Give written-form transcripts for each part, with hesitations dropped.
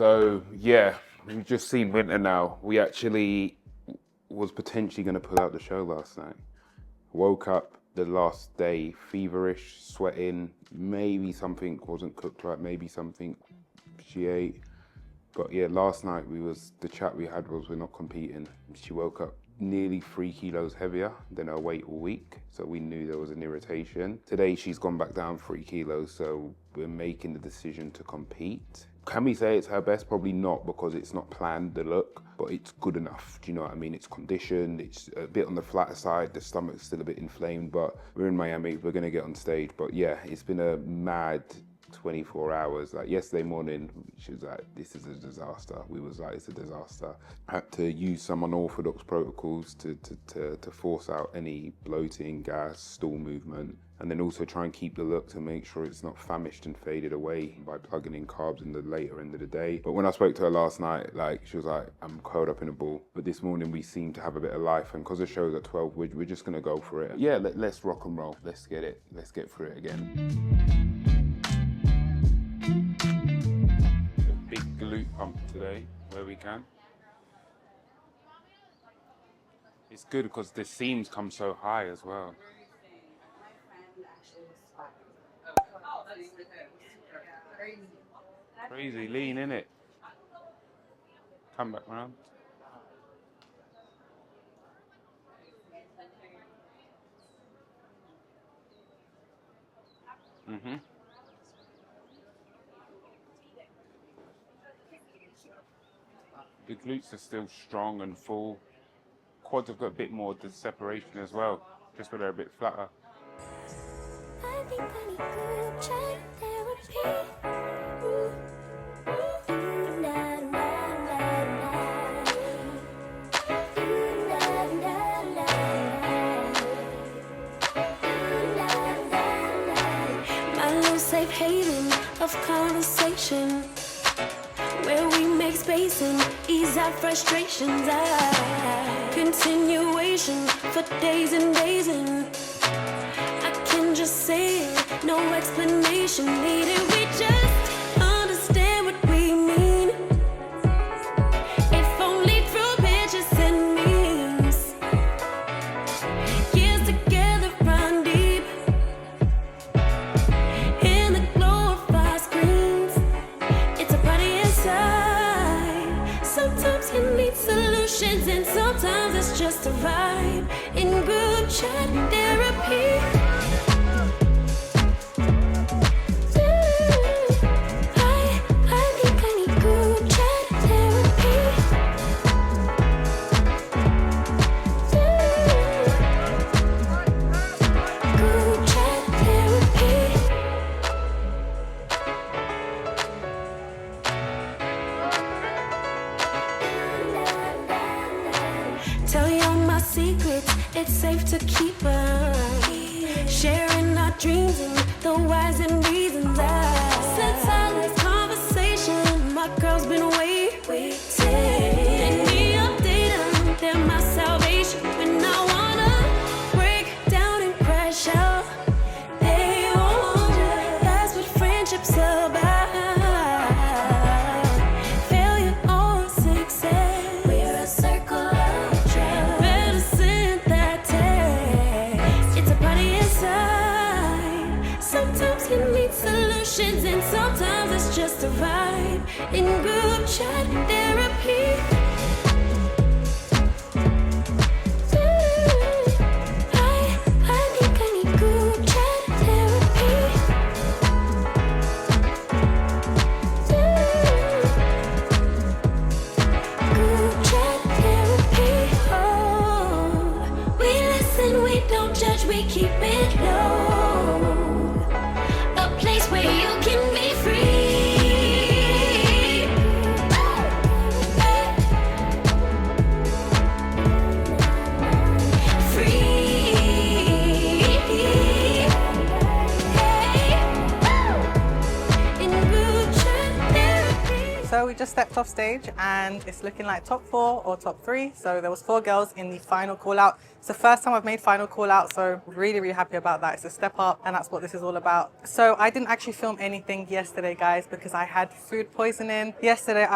So yeah, we've just seen winter now. We actually was potentially going to pull out the show last night. Woke up the last day feverish, sweating, maybe something wasn't cooked right, maybe something she ate. But yeah, last night the chat we had was we're not competing. She woke up nearly 3 kilos heavier than her weight all week, so we knew there was an irritation. Today she's gone back down 3 kilos, so we're making the decision to compete. Can we say it's her best? Probably not, because it's not planned, the look, but it's good enough. Do you know what I mean? It's conditioned, it's a bit on the flatter side, the stomach's still a bit inflamed, but we're in Miami, we're gonna get on stage. But yeah, it's been a mad 24 hours. Like yesterday morning, she was like, this is a disaster. We was like, it's a disaster. I had to use some unorthodox protocols to force out any bloating, gas, stool movement, and then also try and keep the look to make sure it's not famished and faded away by plugging in carbs in the later end of the day. But when I spoke to her last night, like she was like, I'm curled up in a ball. But this morning we seem to have a bit of life, and because the show's at 12, we're just gonna go for it. Yeah, let's rock and roll. Let's get it. Let's get through it again. Big glute pump today, where we can. It's good because the seams come so high as well. Crazy lean, innit? Come back round. The glutes are still strong and full. Quads have got a bit more separation as well, just where they're a bit flatter. I think I need good chat therapy. My little safe haven of conversation, where we make space and ease our frustrations. Continuation for days and days, and I can just say it, no explanation needed. We just understand what we mean, if only through pictures and memes. Years together run deep in the glow of our screens. It's a party inside. Sometimes you need solutions, and sometimes it's just a vibe in group chat therapy. I think I need group chat therapy. Group chat therapy. Tell you all my secrets, it's safe to keep them. Sharing our dreams and the whys and reasons. Since our last conversation, my girl's been waiting. Any update, they're my salvation. When I wanna break down and crash out, they won't. That's what friendship's about. Failure or success, we're a circle of trust. Better send that text. It's a party inside. Sometimes you need solutions, and sometimes it's just a vibe in group chat therapy. I think I need group chat therapy. Group chat therapy. Oh, we listen, we don't judge, we keep it low. A place where you can be free. just stepped off stage and it's looking like top 4 or top 3. So there was 4 girls in the final call out. It's the first time I've made final call out, so really, really happy about that. It's a step up and that's what this is all about. So I didn't actually film anything yesterday, guys, because I had food poisoning. Yesterday,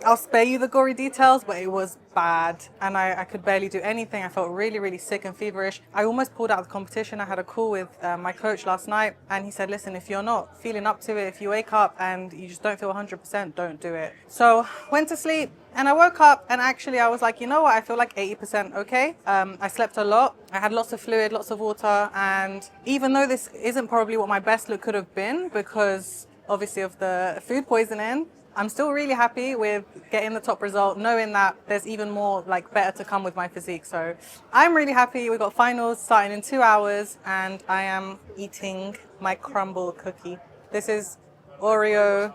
I'll spare you the gory details, but it was bad and I could barely do anything. I felt really, really sick and feverish. I almost pulled out of the competition. I had a call with my coach last night and he said, listen, if you're not feeling up to it, if you wake up and you just don't feel 100%, don't do it. So went to sleep. And I woke up and actually I was like, you know what? I feel like 80% okay. I slept a lot. I had lots of fluid, lots of water. And even though this isn't probably what my best look could have been because obviously of the food poisoning, I'm still really happy with getting the top result, knowing that there's even more like better to come with my physique. So I'm really happy. We've got finals starting in 2 hours and I am eating my crumble cookie. This is Oreo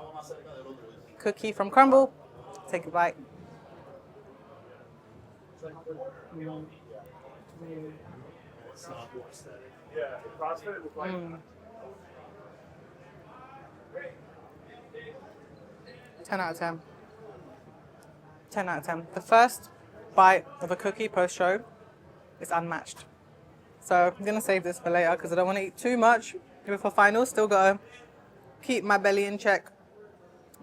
cookie from Crumble. Take a bite. Mm. 10 out of 10. 10 out of 10. The first bite of a cookie post-show is unmatched. So I'm going to save this for later because I don't want to eat too much before finals. Still got to keep my belly in check.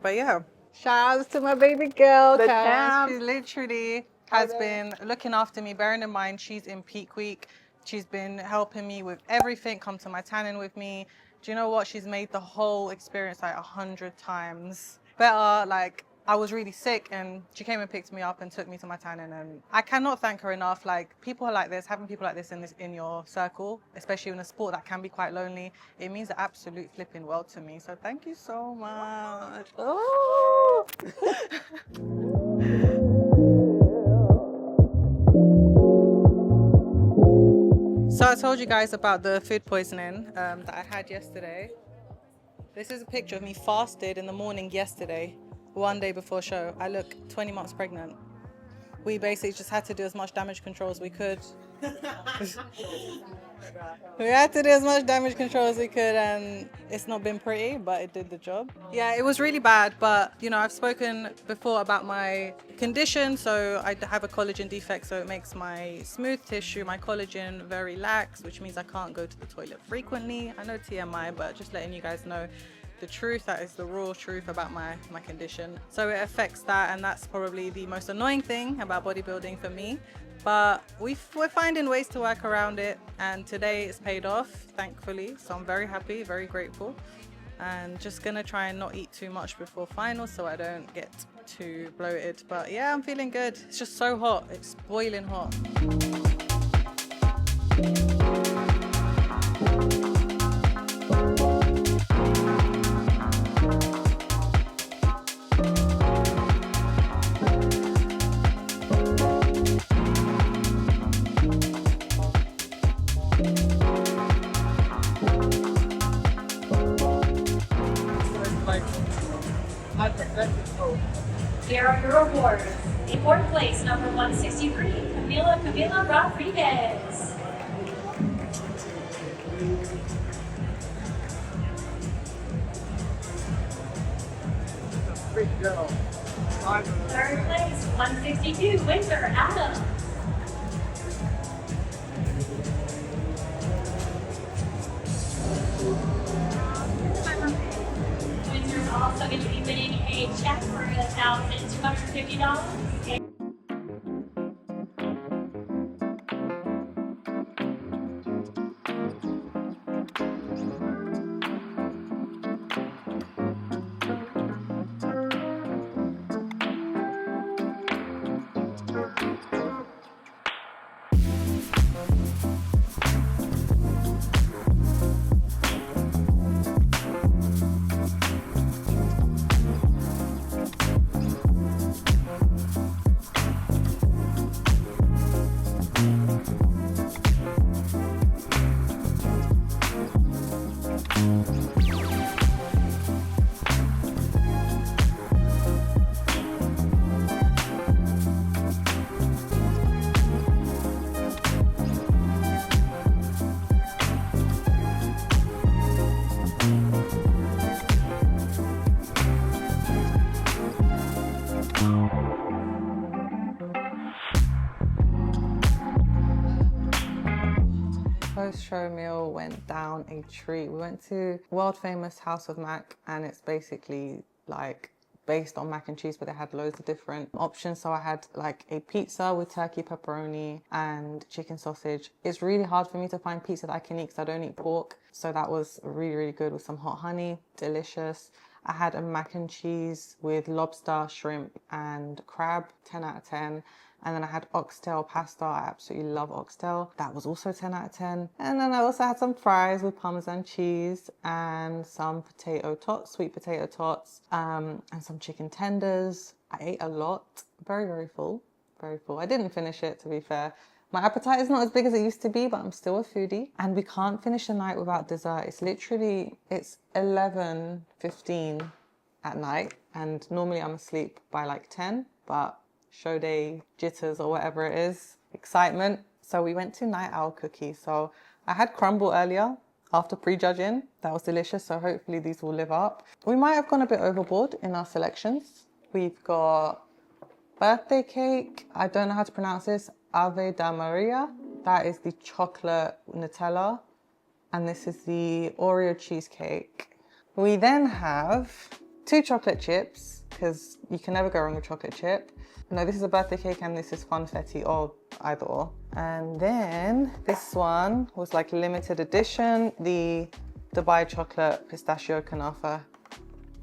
But yeah. Shout out to my baby girl. The champ. She literally has been looking after me, bearing in mind she's in peak week. She's been helping me with everything, come to my tanning with me. Do you know what? She's made the whole experience like 100 times better. Like, I was really sick and she came and picked me up and took me to my tanning, and I cannot thank her enough. Like, people are like this, having people like this in your circle, especially in a sport that can be quite lonely, it means the absolute flipping world to me. So thank you so much. Oh. So I told you guys about the food poisoning that I had yesterday. This is a picture of me fasted in the morning yesterday, one day before show. I look 20 months pregnant. We basically just had to do as much damage control as we could. We had to do as much damage control as we could, and it's not been pretty, but it did the job. Yeah, it was really bad, but you know, I've spoken before about my condition. So I have a collagen defect, so it makes my smooth tissue, my collagen, very lax, which means I can't go to the toilet frequently. I know TMI, but just letting you guys know the truth, that is the raw truth about my condition. So it affects that, and that's probably the most annoying thing about bodybuilding for me. But we're finding ways to work around it, and today it's paid off, thankfully. So I'm very happy, very grateful, and just gonna try and not eat too much before finals so I don't get too bloated. But yeah, I'm feeling good. It's just so hot. It's boiling hot. Here are your awards. In fourth place, number 163, Camila Rodriguez. Third place, 162, Winter Adam. Winter's also going to be winning a check for $1,250. post-show meal went down a treat. We went to world famous House of Mac, and it's basically like based on mac and cheese, but they had loads of different options. So I had like a pizza with turkey, pepperoni, and chicken sausage. It's really hard for me to find pizza that I can eat because I don't eat pork. So that was really, really good with some hot honey, delicious. I had a mac and cheese with lobster, shrimp, and crab, 10 out of 10. And then I had oxtail pasta. I absolutely love oxtail. That was also 10 out of 10. And then I also had some fries with Parmesan cheese and some potato tots, sweet potato tots, and some chicken tenders. I ate a lot. Very, very full. Very full. I didn't finish it, to be fair. My appetite is not as big as it used to be, but I'm still a foodie. And we can't finish the night without dessert. It's 11:15 at night. And normally I'm asleep by like 10, but show day jitters or whatever it is, excitement. So we went to Night Owl Cookie. So I had crumble earlier after prejudging. That was delicious. So hopefully these will live up. We might have gone a bit overboard in our selections. We've got birthday cake. I don't know how to pronounce this. Ave da Maria. That is the chocolate Nutella. And this is the Oreo cheesecake. We then have 2 chocolate chips, because you can never go wrong with chocolate chip. No, this is a birthday cake and this is funfetti, or either or. And then this one was like limited edition, the Dubai chocolate pistachio kanafa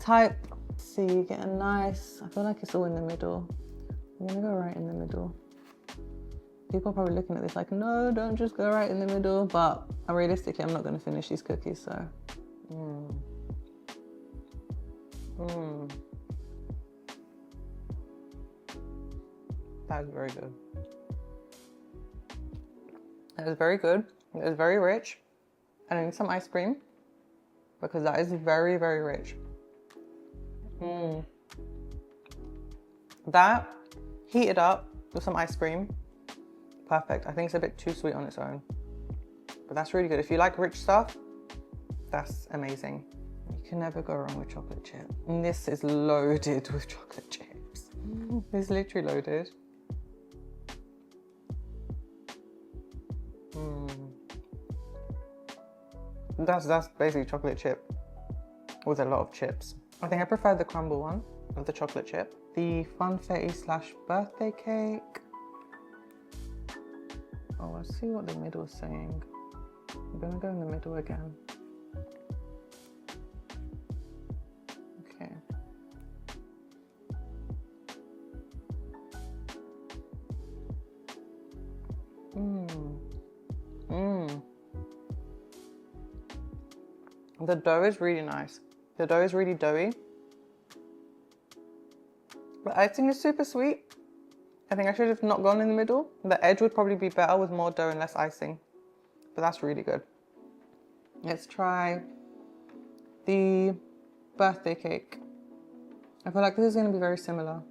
type. So you get a nice, I feel like it's all in the middle. I'm gonna go right in the middle. People are probably looking at this like, no, don't just go right in the middle. But realistically, I'm not gonna finish these cookies, so. That is very good. That is very good. It is very rich. And I need some ice cream because that is very, very rich. That heated up with some ice cream. Perfect. I think it's a bit too sweet on its own, but that's really good. If you like rich stuff, that's amazing. You can never go wrong with chocolate chip. And this is loaded with chocolate chips. It's literally loaded. That's basically chocolate chip with a lot of chips. I think I prefer the crumble one of the chocolate chip. The funfetti / birthday cake. Oh, let's see what the middle is saying. I'm gonna go in the middle again. Okay. The dough is really nice. The dough is really doughy. The icing is super sweet. I think I should have not gone in the middle. The edge would probably be better with more dough and less icing. But that's really good. Let's try the birthday cake. I feel like this is going to be very similar.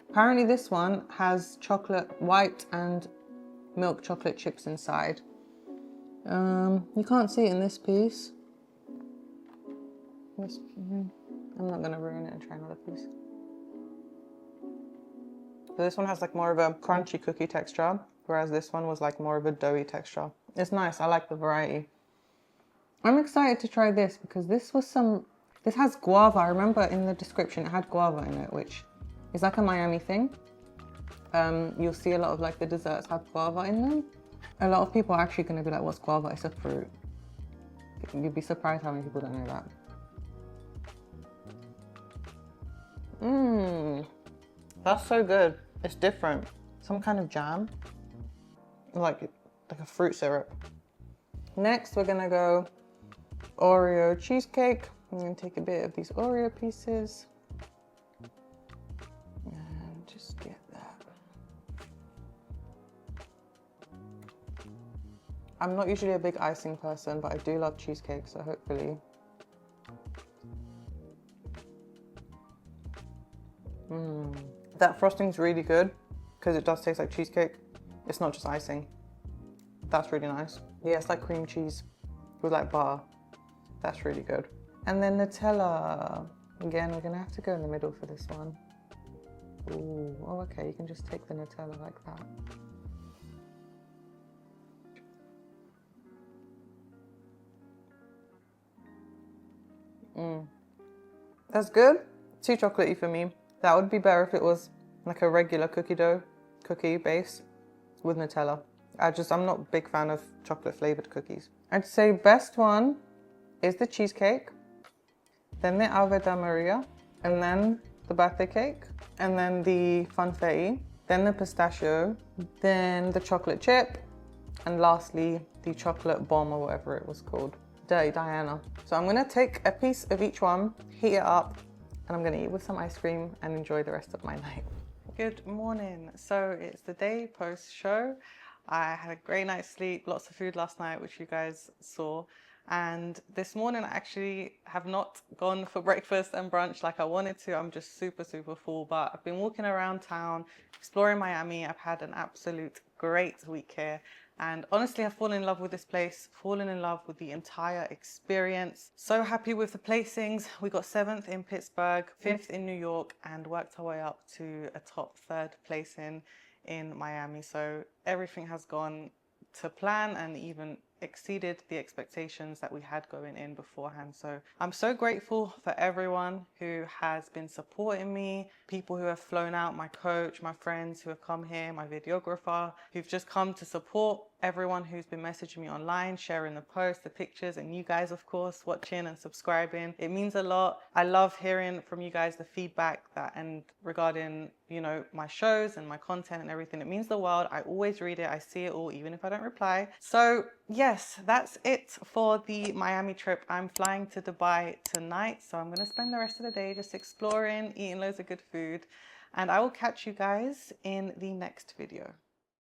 Apparently this one has chocolate, white and milk chocolate chips inside. You can't see it in this piece. I'm not gonna ruin it and try another piece. So this one has like more of a crunchy cookie texture, whereas this one was like more of a doughy texture. It's nice, I like the variety. I'm excited to try this because this has guava. I remember in the description it had guava in it, which is like a Miami thing. You'll see a lot of like the desserts have guava in them. A lot of people are actually gonna be like, what's guava? It's a fruit. You'd be surprised how many people don't know that. That's so good. It's different. Some kind of jam, like a fruit syrup. Next, we're gonna go Oreo cheesecake. I'm gonna take a bit of these Oreo pieces and just get that. I'm not usually a big icing person, but I do love cheesecake, so hopefully. That frosting's really good because it does taste like cheesecake. It's not just icing. That's really nice. Yeah, it's like cream cheese with like butter. That's really good. And then Nutella. Again, we're gonna have to go in the middle for this one. Ooh, oh, okay, you can just take the Nutella like that. That's good. Too chocolatey for me. That would be better if it was like a regular cookie base with Nutella. I'm not a big fan of chocolate flavored cookies. I'd say best one is the cheesecake, then the Ave Maria, and then the birthday cake, and then the funfetti, then the pistachio, then the chocolate chip, and lastly, the chocolate bomb or whatever it was called. Dirty Diana. So I'm gonna take a piece of each one, heat it up, and I'm gonna eat with some ice cream and enjoy the rest of my night. Good morning. So it's the day post show. I had a great night's sleep, lots of food last night, which you guys saw. And this morning I actually have not gone for breakfast and brunch like I wanted to. I'm just super full, but I've been walking around town, exploring Miami. I've had an absolute great week here. And honestly, I've fallen in love with this place, fallen in love with the entire experience. So happy with the placings. We got 7th in Pittsburgh, 5th in New York, and worked our way up to a top 3rd placing in Miami. So everything has gone to plan and even exceeded the expectations that we had going in beforehand. So I'm so grateful for everyone who has been supporting me, people who have flown out, my coach, my friends who have come here, my videographer, who've just come to support, everyone who's been messaging me online, sharing the posts, the pictures, and you guys, of course, watching and subscribing. It means a lot. I love hearing from you guys the feedback and regarding, you know, my shows and my content and everything. It means the world. I always read it. I see it all, even if I don't reply. So yes, that's it for the Miami trip. I'm flying to Dubai tonight, so I'm going to spend the rest of the day just exploring, eating loads of good food, and I will catch you guys in the next video.